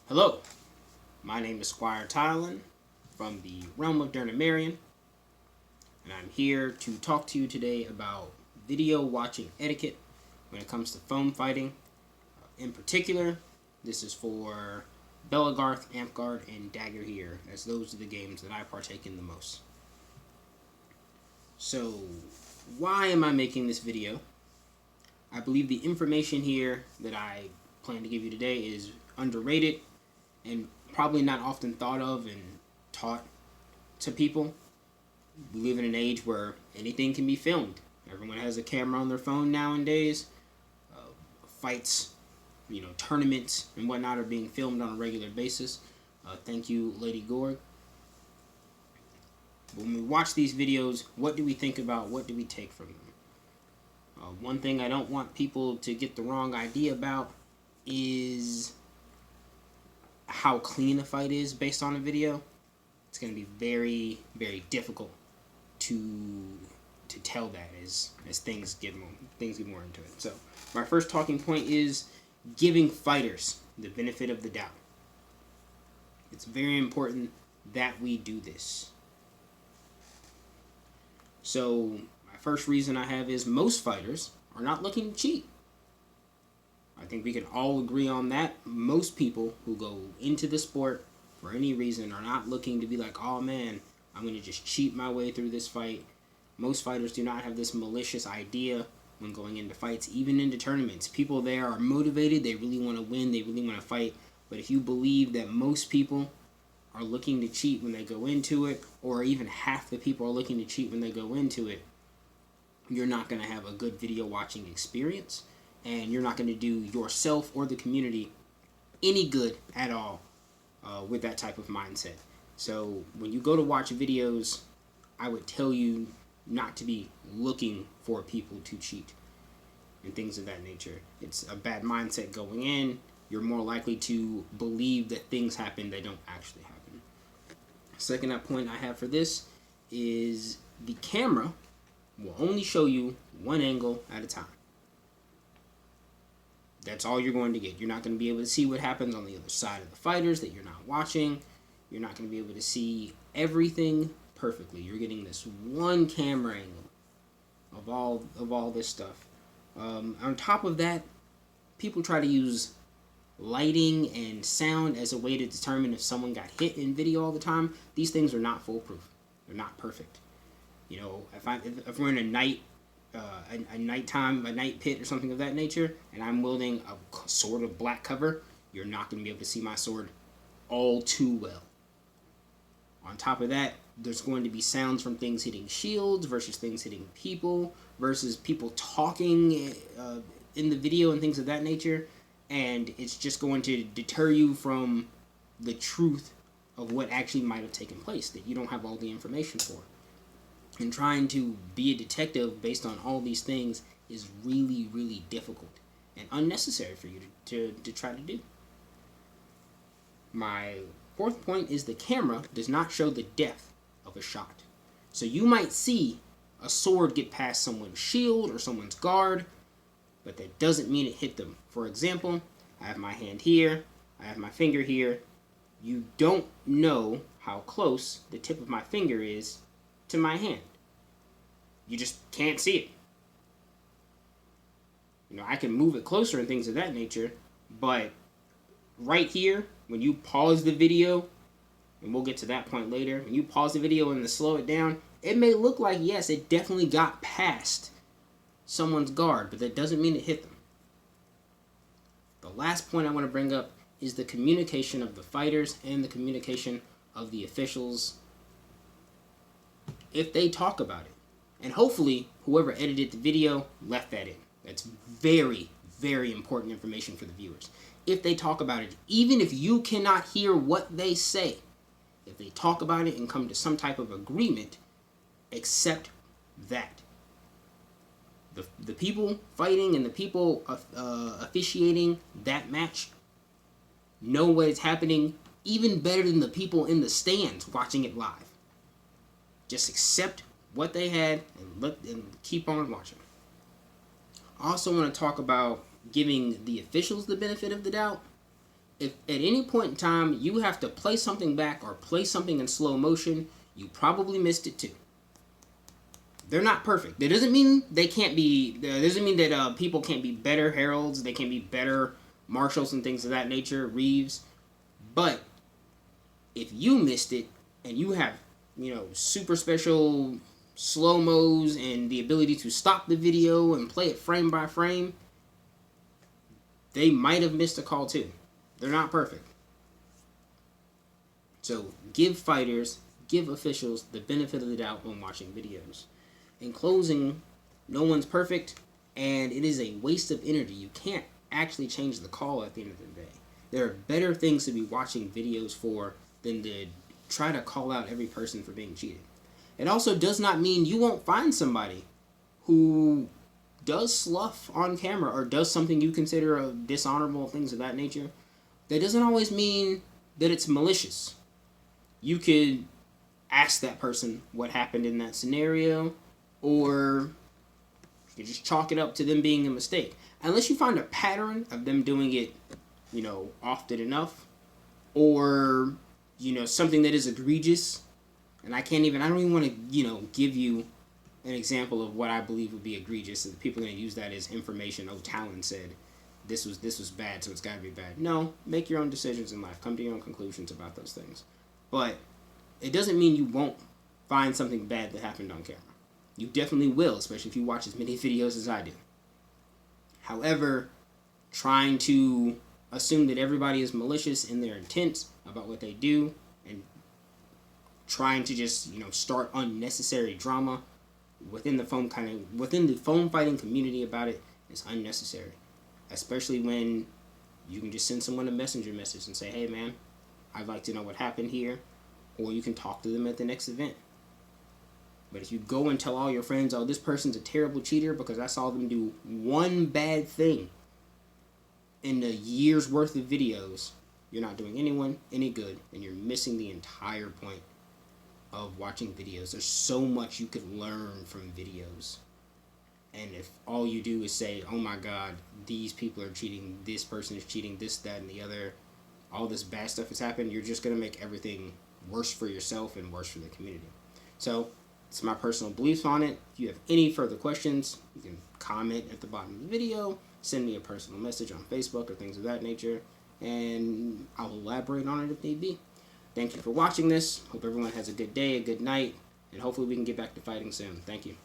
Hello, my name is Squire Tylan from the realm of Durnamarian, and I'm here to talk to you today about video watching etiquette when it comes to foam fighting. In particular, this is for Belagarth, Amtgard, and Dagger here, as those are the games that I partake in the most. So, why am I making this video? I believe the information here that I plan to give you today is underrated and probably not often thought of and taught to people. We live in an age where anything can be filmed. Everyone has a camera on their phone nowadays. Fights, tournaments and whatnot are being filmed on a regular basis. Thank you, Lady Gorg. When we watch these videos, what do we think about? What do we take from them? One thing I don't want people to get the wrong idea about is how clean a fight is based on a video. It's going to be very, very difficult to tell that as things get more into it. So my first talking point is giving fighters the benefit of the doubt. It's very important that we do this. So my first reason I have is most fighters are not looking to cheat. I think we can all agree on that. Most people who go into the sport for any reason are not looking to be like, oh man, I'm going to just cheat my way through this fight. Most fighters do not have this malicious idea when going into fights, even into tournaments. People there are motivated, they really want to win, they really want to fight. But if you believe that most people are looking to cheat when they go into it, or even half the people are looking to cheat when they go into it, you're not going to have a good video watching experience. And you're not going to do yourself or the community any good at all with that type of mindset. So when you go to watch videos, I would tell you not to be looking for people to cheat and things of that nature. It's a bad mindset going in. You're more likely to believe that things happen that don't actually happen. Second point I have for this is the camera will only show you one angle at a time. That's all you're going to get. You're not going to be able to see what happens on the other side of the fighters that you're not watching. You're not going to be able to see everything perfectly. You're getting this one camera angle of all this stuff. On top of that, people try to use lighting and sound as a way to determine if someone got hit in video all the time. These things are not foolproof. They're not perfect. If we're in a night pit or something of that nature, and I'm wielding a sword of black cover, you're not going to be able to see my sword all too well. On top of that, there's going to be sounds from things hitting shields versus things hitting people versus people talking in the video and things of that nature, and it's just going to deter you from the truth of what actually might have taken place that you don't have all the information for. And trying to be a detective based on all these things is really, really difficult and unnecessary for you to try to do. My fourth point is the camera does not show the depth of a shot. So you might see a sword get past someone's shield or someone's guard, but that doesn't mean it hit them. For example, I have my hand here, I have my finger here. You don't know how close the tip of my finger is to my hand. You just can't see it. I can move it closer and things of that nature, but right here, when you pause the video, and we'll get to that point later, when you pause the video and slow it down, it may look like, yes, it definitely got past someone's guard, but that doesn't mean it hit them. The last point I want to bring up is the communication of the fighters and the communication of the officials if they talk about it. And hopefully, whoever edited the video left that in. That's very, very important information for the viewers. If they talk about it, even if you cannot hear what they say, if they talk about it and come to some type of agreement, accept that. The people fighting and the people officiating that match know what is happening even better than the people in the stands watching it live. Just accept what they had and keep on watching. I also want to talk about giving the officials the benefit of the doubt if at any point in time you have to play something back or play something in slow motion, you probably missed it too. They're not perfect. That doesn't mean they can't be. That doesn't mean that people can't be better heralds. They can be better marshals and things of that nature, Reeves. But if you missed it and you have, super special slow mos and the ability to stop the video and play it frame by frame, they might have missed a call too. They're not perfect. So give fighters, give officials the benefit of the doubt when watching videos. In closing, no one's perfect, and it is a waste of energy. You can't actually change the call at the end of the day. There are better things to be watching videos for than to try to call out every person for being cheated. It also does not mean you won't find somebody who does slough on camera or does something you consider dishonorable, things of that nature. That doesn't always mean that it's malicious. You could ask that person what happened in that scenario, or you could just chalk it up to them being a mistake. Unless you find a pattern of them doing it, often enough, or, something that is egregious. And I don't even want to, give you an example of what I believe would be egregious. And people are going to use that as information. Oh, Talon said this was bad, so it's got to be bad. No, make your own decisions in life. Come to your own conclusions about those things. But it doesn't mean you won't find something bad that happened on camera. You definitely will, especially if you watch as many videos as I do. However, trying to assume that everybody is malicious in their intent about what they do and trying to just, start unnecessary drama within the foam fighting community about it is unnecessary. Especially when you can just send someone a messenger message and say, hey man, I'd like to know what happened here, or you can talk to them at the next event. But if you go and tell all your friends, oh, this person's a terrible cheater because I saw them do one bad thing in a year's worth of videos, you're not doing anyone any good, and you're missing the entire point of watching videos. There's so much you could learn from videos. And if all you do is say, oh my god, these people are cheating, this person is cheating, this, that, and the other, all this bad stuff has happened, you're just going to make everything worse for yourself and worse for the community. So, it's my personal beliefs on it. If you have any further questions, you can comment at the bottom of the video, send me a personal message on Facebook or things of that nature, and I'll elaborate on it if need be. Thank you for watching this. Hope everyone has a good day, a good night, and hopefully we can get back to fighting soon. Thank you.